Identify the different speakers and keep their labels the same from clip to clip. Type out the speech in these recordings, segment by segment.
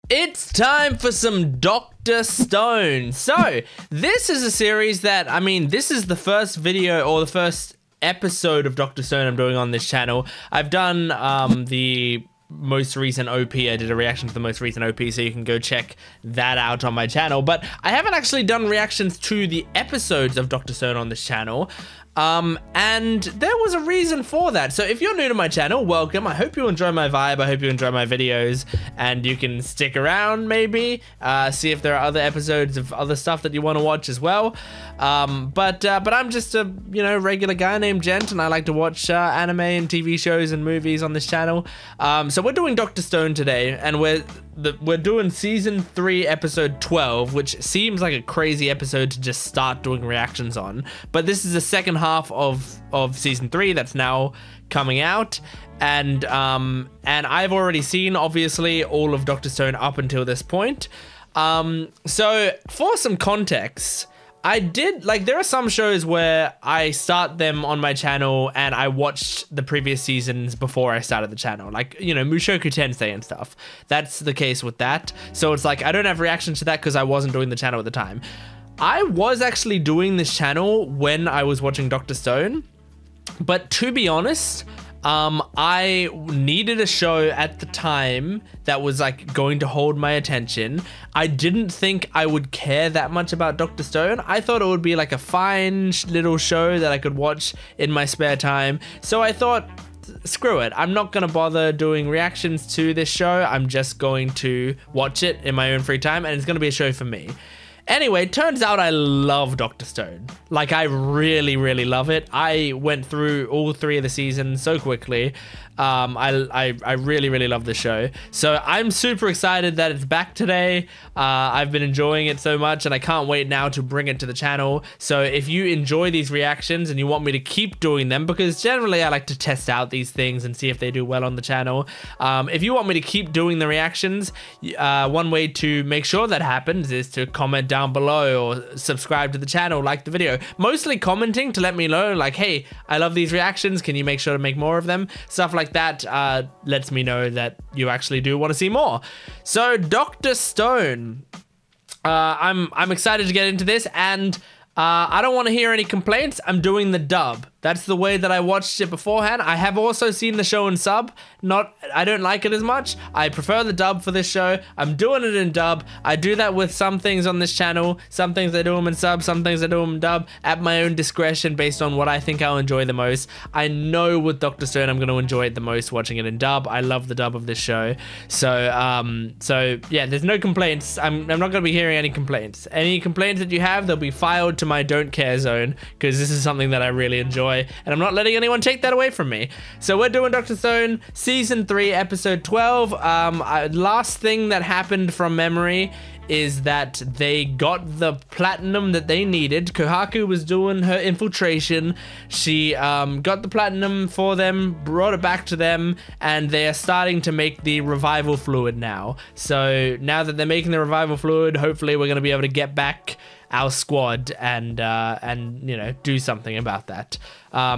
Speaker 1: It's time for some Dr. Stone. So, this is a series that, I mean, this is the first video or the first episode of Dr. Stone I'm doing on this channel. I've done the most recent OP. I did a reaction to the most recent OP, so you can go check that out on my channel. But I haven't actually done reactions to the episodes of Dr. Stone on this channel. And there was a reason for that. So if you're new to my channel, welcome. I hope you enjoy my vibe. I hope you enjoy my videos and you can stick around maybe, see if there are other episodes of other stuff that you want to watch as well. But I'm just a, regular guy named Gent, and I like to watch anime and TV shows and movies on this channel. So we're doing Dr. Stone today, and we're doing season 3 episode 12, which seems like a crazy episode to just start doing reactions on, but this is the second half of season 3 that's now coming out, and I've already seen obviously all of Dr. Stone up until this point. So for some context, I did, there are some shows where I start them on my channel and I watched the previous seasons before I started the channel, Mushoku Tensei and stuff. That's the case with that. So it's like, I don't have reactions to that because I wasn't doing the channel at the time. I was actually doing this channel when I was watching Dr. Stone, but to be honest, I needed a show at the time that was going to hold my attention. I didn't think I would care that much about Dr. Stone. I thought it would be a fine little show that I could watch in my spare time. So I thought, screw it. I'm not going to bother doing reactions to this show. I'm just going to watch it in my own free time, and it's going to be a show for me. Anyway, turns out I love Dr. Stone. I really, really love it. I went through all 3 of the seasons so quickly. I really, really love the show. So I'm super excited that it's back today. I've been enjoying it so much, and I can't wait now to bring it to the channel. So if you enjoy these reactions and you want me to keep doing them, because generally I like to test out these things and see if they do well on the channel. If you want me to keep doing the reactions, one way to make sure that happens is to comment down below or subscribe to the channel, like the video. Mostly commenting to let me know, hey, I love these reactions. Can you make sure to make more of them? Stuff like that lets me know that you actually do want to see more. So Dr. Stone, I'm excited to get into this, and I don't want to hear any complaints. I'm doing the dub. That's the way that I watched it beforehand. I have also seen the show in sub. I don't like it as much. I prefer the dub for this show. I'm doing it in dub. I do that with some things on this channel. Some things I do them in sub, some things I do them in dub, at my own discretion based on what I think I'll enjoy the most. I know with Dr. Stone I'm going to enjoy it the most watching it in dub. I love the dub of this show. So yeah, there's no complaints. I'm not going to be hearing any complaints. Any complaints that you have, they'll be filed to my don't care zone, because this is something that I really enjoy, and I'm not letting anyone take that away from me. So we're doing Dr. Stone season 3 episode 12. Last thing that happened from memory is that they got the platinum that they needed. Kohaku was doing her infiltration. She got the platinum for them, brought it back to them, and they are starting to make the revival fluid now. So now that they're making the revival fluid, hopefully we're going to be able to get back our squad and do something about that.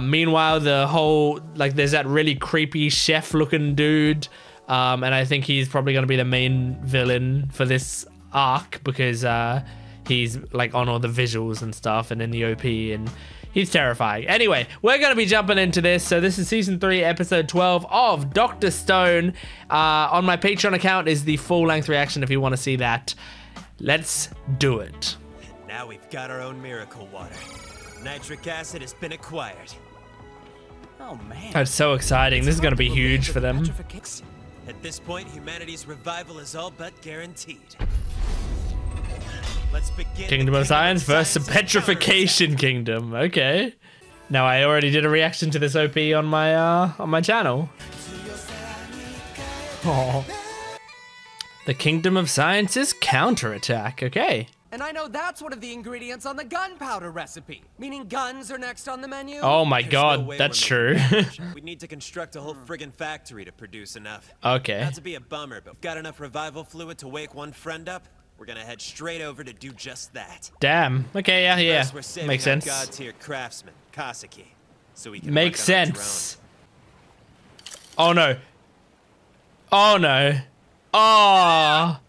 Speaker 1: Meanwhile, the whole, there's that really creepy chef looking dude, and I think he's probably going to be the main villain for this arc, because he's on all the visuals and stuff and in the OP, and he's terrifying. Anyway, we're going to be jumping into this. So this is season 3 episode 12 of Dr. Stone. On my Patreon account is the full-length reaction if you want to see that. Let's do it.
Speaker 2: Now we've got our own miracle water. Nitric acid has been acquired.
Speaker 3: Oh man.
Speaker 1: That's so exciting. This is going to be huge for them.
Speaker 2: At this point, humanity's revival is all but guaranteed. Let's begin.
Speaker 1: Kingdom of Science versus the Petrification Kingdom. Okay. Now I already did a reaction to this OP on my channel. Oh. The Kingdom of Science's counterattack. Okay.
Speaker 3: And I know that's one of the ingredients on the gunpowder recipe, meaning guns are next on the menu.
Speaker 1: Oh my god, that's true.
Speaker 2: We need to construct a whole friggin' factory to produce enough.
Speaker 1: Okay.
Speaker 2: Not to be a bummer, but we've got enough revival fluid to wake one friend up. We're gonna head straight over to do just that.
Speaker 1: Damn. Okay, yeah.
Speaker 2: First, we're saving
Speaker 1: Makes
Speaker 2: our
Speaker 1: sense.
Speaker 2: God-tier craftsman, Kaseki, so we can
Speaker 1: Makes
Speaker 2: work on our
Speaker 1: sense. Oh no. Oh no. Oh.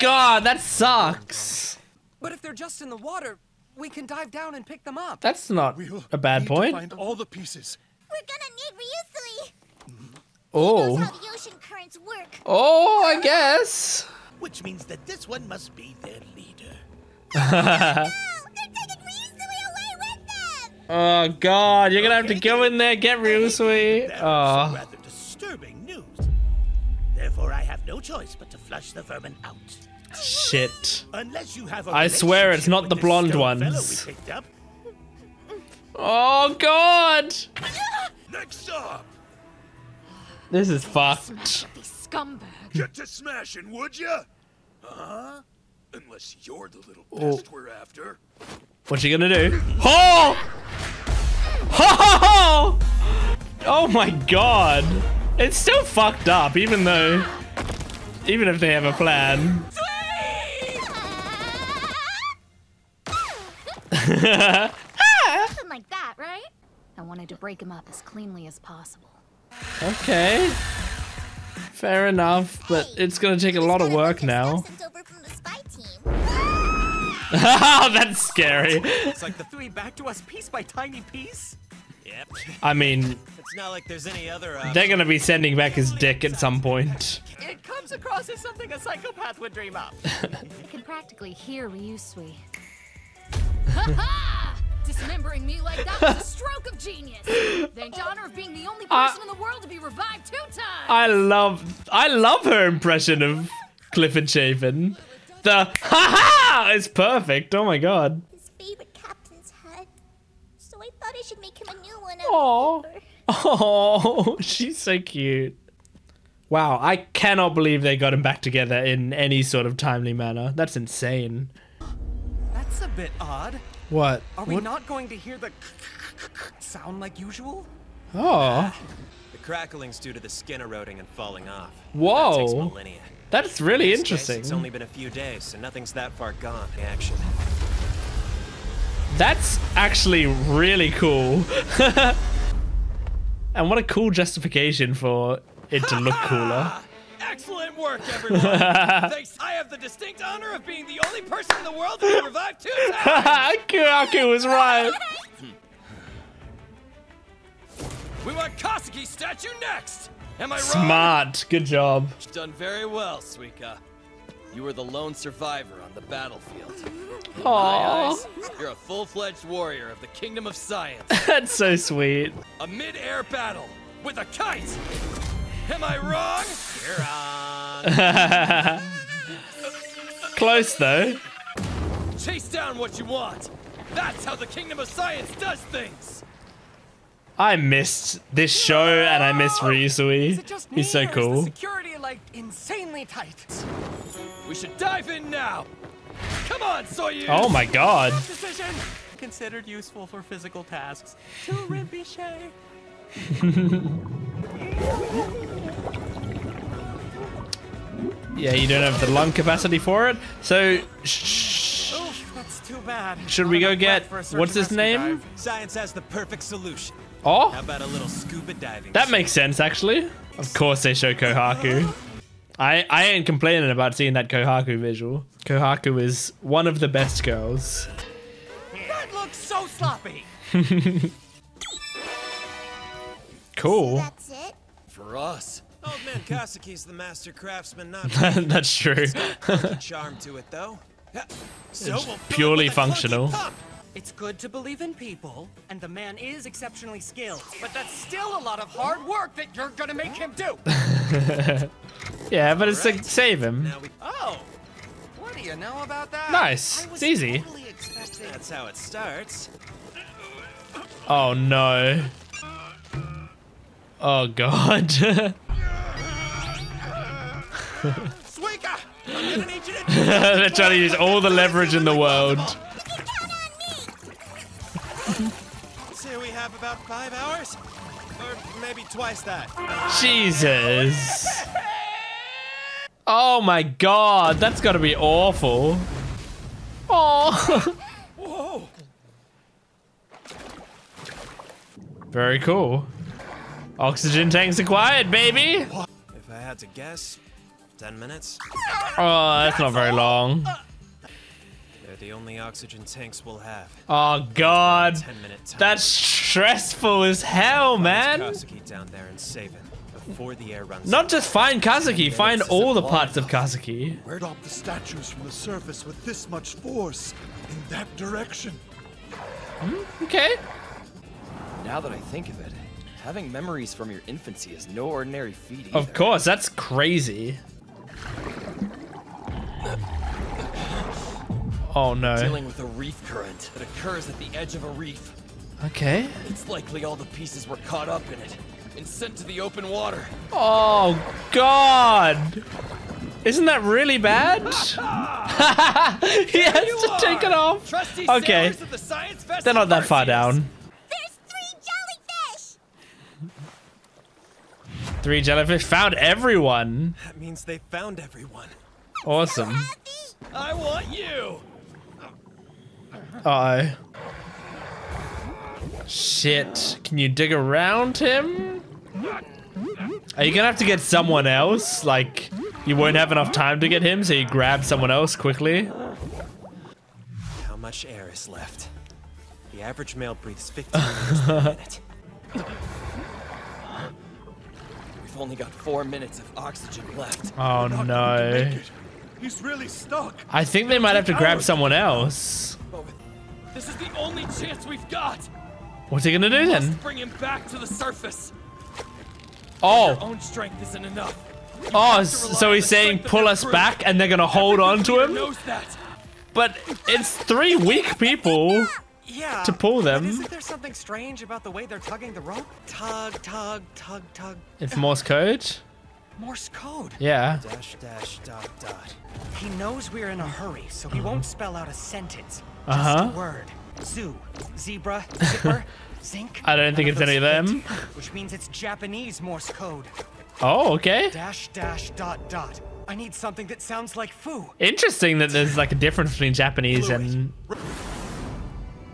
Speaker 1: God, that sucks.
Speaker 3: But if they're just in the water, we can dive down and pick them up.
Speaker 1: That's not a bad
Speaker 4: Need
Speaker 1: point.
Speaker 4: to find all the pieces.
Speaker 5: We're gonna need ryusui.
Speaker 1: Oh.
Speaker 5: Knows how the ocean currents work.
Speaker 1: Oh, I guess.
Speaker 6: Which means that this one must be their leader.
Speaker 5: No, they're taking ryusui away with them.
Speaker 1: Oh God, you're gonna have to go in there, get ryusui.
Speaker 6: That is
Speaker 1: Oh.
Speaker 6: rather disturbing news. Therefore, I have no choice but to flush the vermin out.
Speaker 1: Shit.
Speaker 6: Unless you have a
Speaker 1: I swear it's
Speaker 6: relationship
Speaker 1: not
Speaker 6: with
Speaker 1: the
Speaker 6: this
Speaker 1: blonde
Speaker 6: stone fellow
Speaker 1: ones.
Speaker 6: we picked up.
Speaker 1: Oh God.
Speaker 4: Next up,
Speaker 1: This is fucked.
Speaker 5: These scumbags.
Speaker 4: get to smashing, would ya? Huh? Unless you're the little
Speaker 1: Oh.
Speaker 4: pest we're after.
Speaker 1: What you gonna do? Oh! Oh! Oh my God. It's still fucked up, even if they have a plan.
Speaker 5: Something like that, right? I wanted to break him up as cleanly as possible.
Speaker 1: Okay. Fair enough, but it's gonna take a lot of work now.
Speaker 5: Over from the spy team.
Speaker 1: Oh, that's scary.
Speaker 3: It's like the three back to us piece by tiny piece.
Speaker 2: Yep.
Speaker 1: I mean,
Speaker 2: It's not like there's any other.
Speaker 1: they're gonna be sending back his dick at some point.
Speaker 3: It comes across as something a psychopath would dream up.
Speaker 5: I can practically hear ryusui. Ha! Dismembering me like that was a stroke of genius. Thank to honor of being the only person in the world to be revived 2 times.
Speaker 1: I love her impression of Clifford Chapin. The ha-ha is perfect. Oh my God.
Speaker 5: His favorite captain's head. So I thought I should make him a new one.
Speaker 1: Oh, oh, she's so cute. Wow, I cannot believe they got him back together in any sort of timely manner. That's insane.
Speaker 3: That's a bit odd.
Speaker 1: What?
Speaker 3: Are we
Speaker 1: What?
Speaker 3: not going to hear the sound like usual?
Speaker 1: Oh,
Speaker 2: The crackling's due to the skin eroding and falling off.
Speaker 1: Whoa.
Speaker 2: That takes millennia.
Speaker 1: that's really
Speaker 2: In this
Speaker 1: interesting.
Speaker 2: case, it's only been a few days, so nothing's that far gone. Action.
Speaker 1: That's actually really cool. And what a cool justification for it to look cooler.
Speaker 3: Excellent work, everyone. Thanks. I have the distinct honor of being the only person in the world to be revived 2 times.
Speaker 1: Kuraku was right.
Speaker 3: We want Kaseki's statue next. Am I wrong?
Speaker 1: Smart. Good job.
Speaker 7: Done very well, Suika. You were the lone survivor on the battlefield. In my
Speaker 1: Aww.
Speaker 7: eyes, you're a full-fledged warrior of the Kingdom of Science.
Speaker 1: That's so sweet.
Speaker 7: A mid-air battle with a kite. Am I wrong?
Speaker 2: You're on.
Speaker 1: Close though.
Speaker 7: Chase down what you want. That's how the Kingdom of Science does things.
Speaker 1: I missed this show and I miss
Speaker 3: Is
Speaker 1: Ryusui.
Speaker 3: it just
Speaker 1: He's so
Speaker 3: me, or is the
Speaker 1: cool.
Speaker 3: security like insanely tight?
Speaker 7: We should dive in now. Come on, Soyuz.
Speaker 1: Oh my God.
Speaker 3: Decision considered useful for physical tasks. To Rinpoche.
Speaker 1: Yeah, you don't have the lung capacity for it. So,
Speaker 3: Oof, that's too bad.
Speaker 1: should we
Speaker 3: Not
Speaker 1: go
Speaker 3: enough
Speaker 1: get,
Speaker 3: breath for a search
Speaker 1: what's
Speaker 3: and
Speaker 1: his
Speaker 3: rescue
Speaker 1: name?
Speaker 3: dive.
Speaker 2: Science has the perfect solution.
Speaker 1: Oh,
Speaker 2: How about a little scuba diving?
Speaker 1: that makes sense actually. Of course they show Kohaku. I ain't complaining about seeing that Kohaku visual. Kohaku is one of the best girls.
Speaker 3: That looks so sloppy.
Speaker 1: Cool.
Speaker 5: That's it.
Speaker 7: For us.
Speaker 2: Old man Kaseki's the master craftsman, not
Speaker 1: That's true.
Speaker 2: a charm to it, though. So we'll fill it
Speaker 1: purely
Speaker 2: with a clunky
Speaker 1: functional.
Speaker 2: pump.
Speaker 3: It's good to believe in people, and the man is exceptionally skilled. But that's still a lot of hard work that you're gonna make him do.
Speaker 1: Yeah, but it's to
Speaker 2: Right.
Speaker 1: save him.
Speaker 2: Now we.
Speaker 3: Oh, what do you know about that?
Speaker 1: Nice.
Speaker 3: I
Speaker 1: It's
Speaker 3: was
Speaker 1: easy.
Speaker 3: totally expecting-
Speaker 2: That's how it starts.
Speaker 1: Oh no. Oh God.
Speaker 2: Suika! I'm gonna need you to.
Speaker 1: They're trying to use all the leverage in the world.
Speaker 2: Say we have about 5 hours, or maybe twice that.
Speaker 1: Jesus. Oh my God, that's gotta be awful. Oh.
Speaker 2: Whoa!
Speaker 1: Very cool. Oxygen tanks acquired, baby.
Speaker 2: If I had to guess, 10 minutes?
Speaker 1: Oh, that's not very long.
Speaker 2: They're the only oxygen tanks we'll have.
Speaker 1: Oh God,
Speaker 2: 10-minute time.
Speaker 1: that's stressful as hell, man.
Speaker 2: Kaseki down there and save him before the air runs
Speaker 1: Not
Speaker 2: out.
Speaker 1: just find Kaseki, find all the parts of Kaseki.
Speaker 4: Where'd off the statues from the surface with this much force in that direction?
Speaker 1: Okay.
Speaker 7: Now that I think of it, having memories from your infancy is no ordinary feat either.
Speaker 1: Of course, that's crazy. Oh no.
Speaker 7: Dealing with a reef current that occurs at the edge of a reef.
Speaker 1: Okay.
Speaker 7: It's likely all the pieces were caught up in it and sent to the open water.
Speaker 1: Oh God. Isn't that really bad? He has to take it off.
Speaker 7: Trusty
Speaker 1: Okay.
Speaker 7: sailors of the Science Festival
Speaker 1: They're not that far
Speaker 7: Arceus.
Speaker 1: down.
Speaker 5: There's 3 jellyfish!
Speaker 1: 3 jellyfish found everyone.
Speaker 2: That means they found everyone.
Speaker 1: Awesome.
Speaker 7: I want you.
Speaker 1: Uh-oh. Shit. Can you dig around him? Are you gonna have to get someone else? Like, you won't have enough time to get him, so you grab someone else quickly?
Speaker 2: How much air is left? The average male breathes 15 liters per minute.
Speaker 7: We've only got 4 minutes of oxygen left.
Speaker 1: Oh no.
Speaker 4: He's really stuck.
Speaker 1: I think they might have to grab someone else.
Speaker 7: This is the only chance we've got.
Speaker 1: What's he gonna do then?
Speaker 7: Let's bring him back to the surface. Your
Speaker 1: Oh.
Speaker 7: own strength isn't enough. You
Speaker 1: Oh,
Speaker 7: have to rely
Speaker 1: so
Speaker 7: on
Speaker 1: he's
Speaker 7: the
Speaker 1: saying
Speaker 7: strength of
Speaker 1: pull
Speaker 7: your
Speaker 1: us
Speaker 7: crew.
Speaker 1: back and they're gonna hold
Speaker 7: Every
Speaker 1: on to
Speaker 7: computer
Speaker 1: him?
Speaker 7: knows that.
Speaker 1: But it's 3 weak people
Speaker 3: Yeah.
Speaker 1: to pull
Speaker 3: But
Speaker 1: them.
Speaker 3: isn't there something strange about the way they're tugging the rope? Tug, tug, tug, tug.
Speaker 1: It's Morse code?
Speaker 3: Morse code.
Speaker 1: Yeah.
Speaker 2: Dash, dash, dot, dot.
Speaker 3: He knows we're in a hurry, so he won't spell out a sentence. Just
Speaker 1: Uh-huh.
Speaker 3: a word. Zoo, zebra, zipper, zinc.
Speaker 1: I don't think
Speaker 3: None
Speaker 1: it's
Speaker 3: of
Speaker 1: any of
Speaker 3: those
Speaker 1: them.
Speaker 3: fit, which means it's Japanese Morse code.
Speaker 1: Oh, okay.
Speaker 3: Dash, dash, dot, dot. I need something that sounds like foo.
Speaker 1: Interesting that there's like a difference between Japanese and...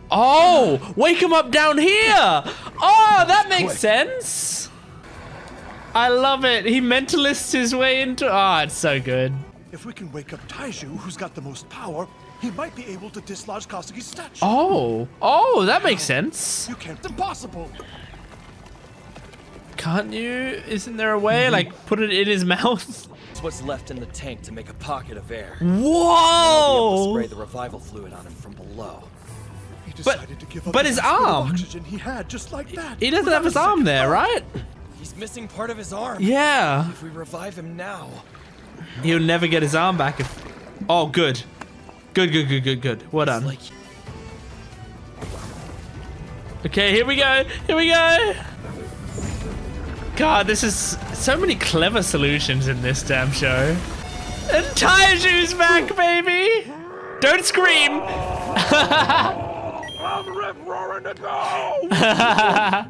Speaker 1: Oh! Wake him up down here! Oh, that makes sense! I love it. He mentalists his way into... Oh, it's so good.
Speaker 4: If we can wake up Taiju, who's got the most power, he might be able to dislodge Kaseki's statue.
Speaker 1: Oh. Oh, that makes sense.
Speaker 4: You can't. Impossible.
Speaker 1: Can't you? Isn't there a way? Like, put it in his mouth?
Speaker 7: It's what's left in the tank to make a pocket of air.
Speaker 1: Whoa!
Speaker 7: Spray the revival fluid on him from below.
Speaker 4: He decided to give up
Speaker 1: but
Speaker 4: the
Speaker 1: his
Speaker 4: last bit of
Speaker 1: arm.
Speaker 4: oxygen he had just like that.
Speaker 1: He doesn't
Speaker 4: without
Speaker 1: have
Speaker 4: a
Speaker 1: his arm
Speaker 4: second
Speaker 1: there,
Speaker 4: thought.
Speaker 1: right?
Speaker 7: He's missing part of his arm.
Speaker 1: Yeah.
Speaker 7: If we revive him now,
Speaker 1: He'll never get his arm back if... Oh, good. Good, good, good, good, good. Well done.
Speaker 7: like
Speaker 1: Okay, here we go. Here we go. God, this is so many clever solutions in this damn show. And Taiju's back, baby. Don't scream.
Speaker 4: I'm rip roaring to go.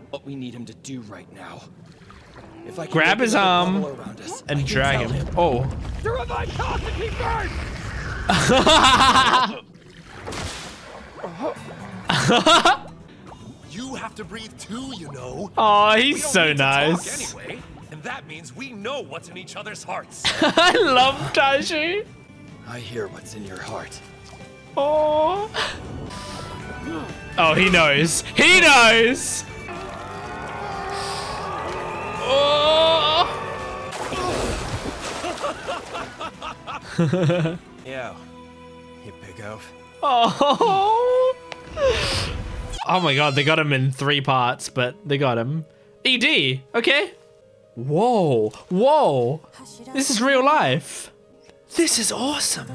Speaker 7: what we need him to do right now. If I can
Speaker 1: Grab
Speaker 7: make
Speaker 1: his
Speaker 7: another
Speaker 1: arm
Speaker 7: bubble around us, I
Speaker 1: and
Speaker 7: can
Speaker 1: drag
Speaker 7: tell
Speaker 1: him. Oh.
Speaker 4: To revive Kaseki first. You have to breathe too, you know.
Speaker 1: Oh, he's so nice.
Speaker 4: Anyway, and that means we know what's in each other's hearts.
Speaker 1: I love Taiju.
Speaker 7: I hear what's in your heart.
Speaker 1: Oh. Oh, he knows. He knows. Oh.
Speaker 2: Yo, you big oaf.
Speaker 1: Oh. Oh my god, they got him in 3 parts, but they got him. ED, okay. Whoa, whoa. This is real life. This is awesome.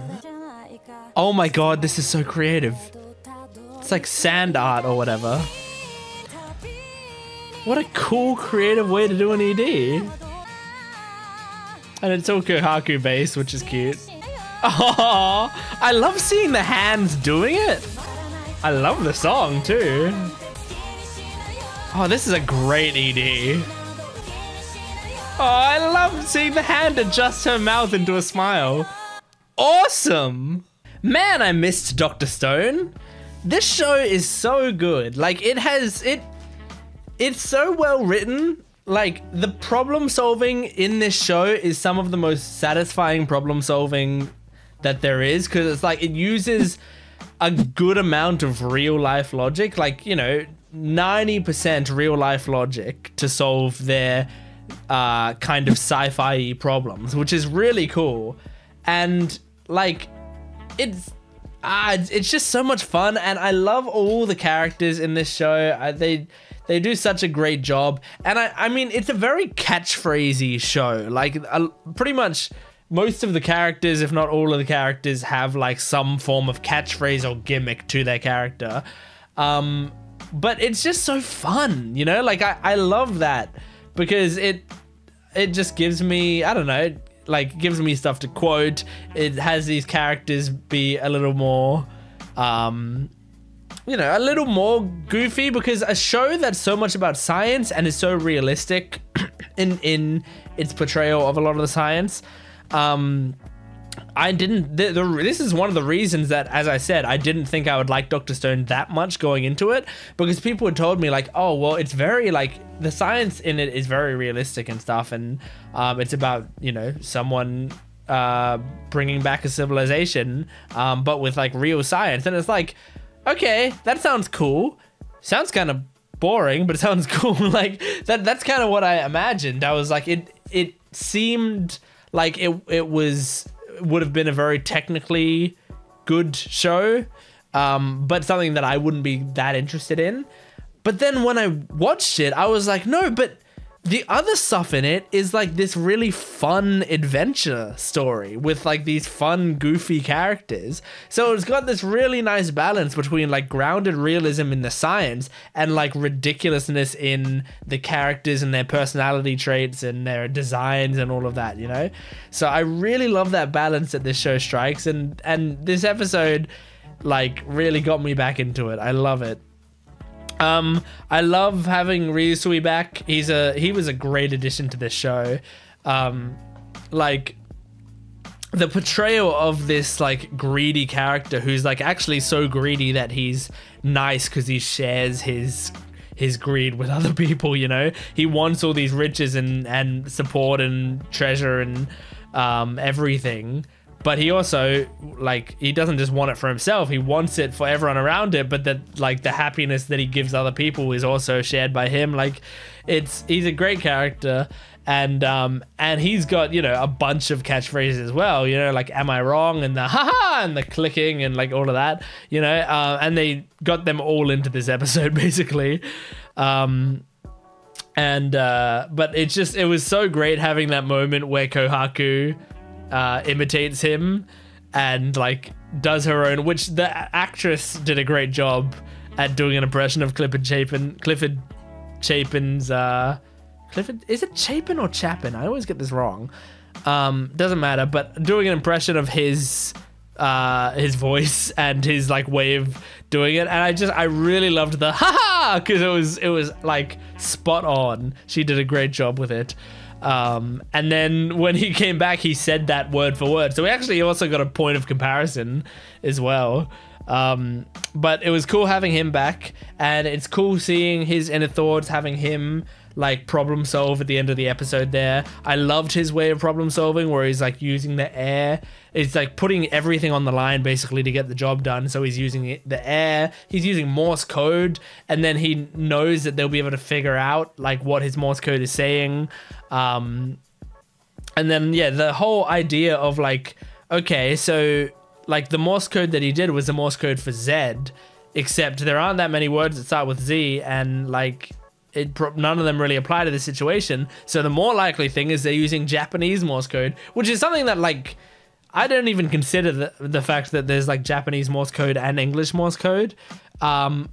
Speaker 1: Oh my god, this is so creative. It's like sand art or whatever. What a cool creative way to do an ED. And it's all Kohaku based, which is cute. Oh, I love seeing the hands doing it. I love the song too. Oh, this is a great ED. Oh, I love seeing the hand adjust her mouth into a smile. Awesome. Man, I missed Dr. Stone. This show is so good. Like it's so well written like the problem solving in this show is some of the most satisfying problem solving that there is, because it's like it uses a good amount of real life logic, like, you know, 90% real life logic to solve their kind of sci-fi problems, which is really cool. And like it's just so much fun, and I love all the characters in this show. They do such a great job, and I mean, it's a very catchphrasey show. Like pretty much most of the characters, if not all of the characters, have like some form of catchphrase or gimmick to their character. But it's just so fun, you know? Like I love that, because it just gives me, I don't know, like gives me stuff to quote. It has these characters be a little more you know, a little more goofy, because a show that's so much about science and is so realistic in its portrayal of a lot of the science, I didn't, this is one of the reasons that, as I said, I didn't think I would like Dr. Stone that much going into it, because people had told me like, oh, well, it's very like, the science in it is very realistic and stuff, and it's about, you know, someone bringing back a civilization, but with like real science. And it's like, okay, that sounds cool. Sounds kind of boring, but it sounds cool. Like that's kind of what I imagined. I was like, it seemed like it would have been a very technically good show, but something that I wouldn't be that interested in. But then when I watched it, I was like, no, but the other stuff in it is like this really fun adventure story with like these fun, goofy characters. So it's got this really nice balance between like grounded realism in the science and like ridiculousness in the characters and their personality traits and their designs and all of that, you know? So I really love that balance that this show strikes, and this episode like really got me back into it. I love it. I love having Ryusui back. He was a great addition to this show. Like the portrayal of this like greedy character who's like actually so greedy that he's nice because he shares his greed with other people, you know? He wants all these riches and support and treasure and everything. But he also, like, he doesn't just want it for himself. He wants it for everyone around it. But that, like, the happiness that he gives other people is also shared by him. Like, he's a great character, and he's got, you know, a bunch of catchphrases as well. You know, like, "Am I wrong?" and the "ha-ha" and the clicking and like all of that. You know, and they got them all into this episode basically. But it was so great having that moment where Kohaku imitates him and like does her own, which the actress did a great job at doing an impression of Clifford Chapin's is it Chapin or Chapin? I always get this wrong. Doesn't matter, but doing an impression of his voice and his like way of doing it, and I really loved the ha-ha, because it was like spot on. She did a great job with it. And then when he came back, he said that word for word. So we actually also got a point of comparison as well. But it was cool having him back, and it's cool seeing his inner thoughts, having him like problem solve at the end of the episode there. I loved his way of problem solving where he's like using the air. It's like putting everything on the line basically to get the job done. So he's using the air, he's using Morse code, and then he knows that they'll be able to figure out like what his Morse code is saying. And then, yeah, the whole idea of like, okay, so like the Morse code that he did was the Morse code for Z, except there aren't that many words that start with Z, and like none of them really apply to the situation. So the more likely thing is they're using Japanese Morse code, which is something that like I don't even consider the fact that there's like Japanese Morse code and English Morse code. And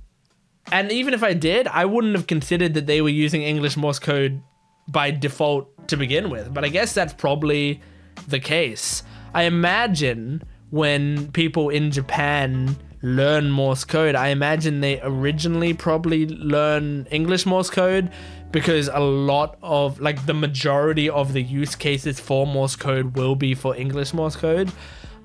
Speaker 1: even if I did, I wouldn't have considered that they were using English Morse code by default to begin with. But I guess that's probably the case. I imagine when people in Japan learn Morse code, I imagine they originally probably learn English Morse code, because a lot of like the majority of the use cases for Morse code will be for English Morse code.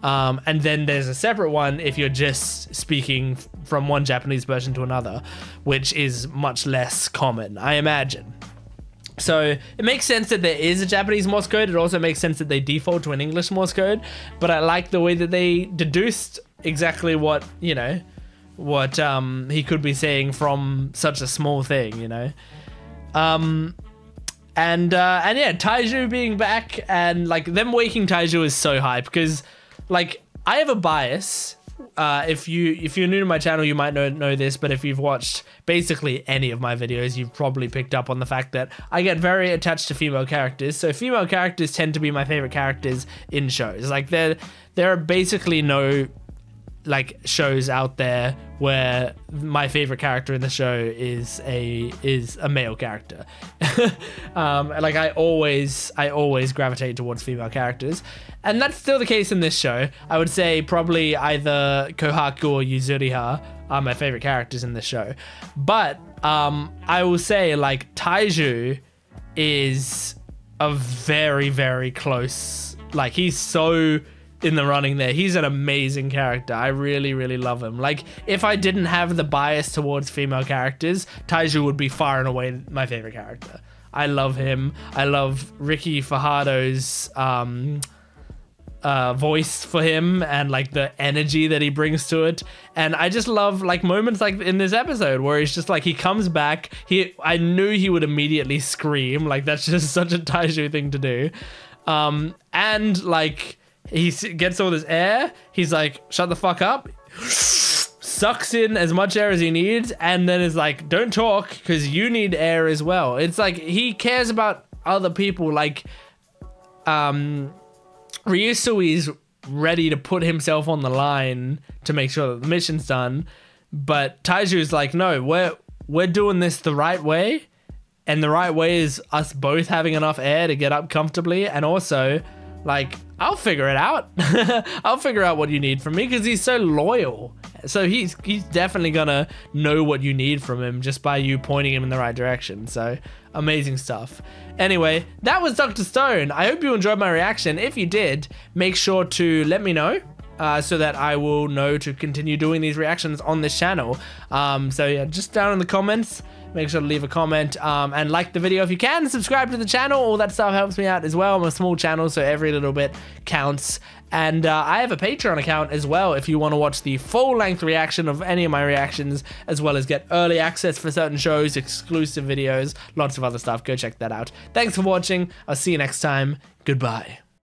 Speaker 1: And then there's a separate one if you're just speaking from one Japanese version to another, which is much less common, I imagine. So it makes sense that there is a Japanese Morse code. It also makes sense that they default to an English Morse code. But I like the way that they deduced exactly what, you know, what he could be saying from such a small thing, you know. And yeah, Taiju being back and like them waking Taiju is so hype because like I have a bias. If you're new to my channel, you might know this, but if you've watched basically any of my videos, you've probably picked up on the fact that I get very attached to female characters. So female characters tend to be my favorite characters in shows. Like there are basically no like shows out there where my favorite character in the show is a male character. Like I always gravitate towards female characters, and that's still the case in this show. I would say probably either Kohaku or Yuzuriha are my favorite characters in this show, but I will say like Taiju is a very, very close, like he's so in the running there. He's an amazing character. I really, really love him. Like, if I didn't have the bias towards female characters, Taiju would be far and away my favorite character. I love him. I love Ricky Fajardo's voice for him and like the energy that he brings to it. And I just love like moments like in this episode where he's just like, he comes back. I knew he would immediately scream. Like, that's just such a Taiju thing to do. And like, he gets all this air. He's like, shut the fuck up. Sucks in as much air as he needs. And then is like, don't talk because you need air as well. It's like he cares about other people. Like Ryusui's ready to put himself on the line to make sure that the mission's done. But Taiju's like, no, we're doing this the right way. And the right way is us both having enough air to get up comfortably. And also, like, I'll figure it out. I'll figure out what you need from me because he's so loyal. So he's definitely gonna know what you need from him just by you pointing him in the right direction. So amazing stuff. Anyway, that was Dr. Stone. I hope you enjoyed my reaction. If you did, make sure to let me know so that I will know to continue doing these reactions on this channel. So yeah, just down in the comments, make sure to leave a comment and like the video if you can. Subscribe to the channel. All that stuff helps me out as well. I'm a small channel, so every little bit counts. And I have a Patreon account as well if you want to watch the full-length reaction of any of my reactions, as well as get early access for certain shows, exclusive videos, lots of other stuff. Go check that out. Thanks for watching. I'll see you next time. Goodbye.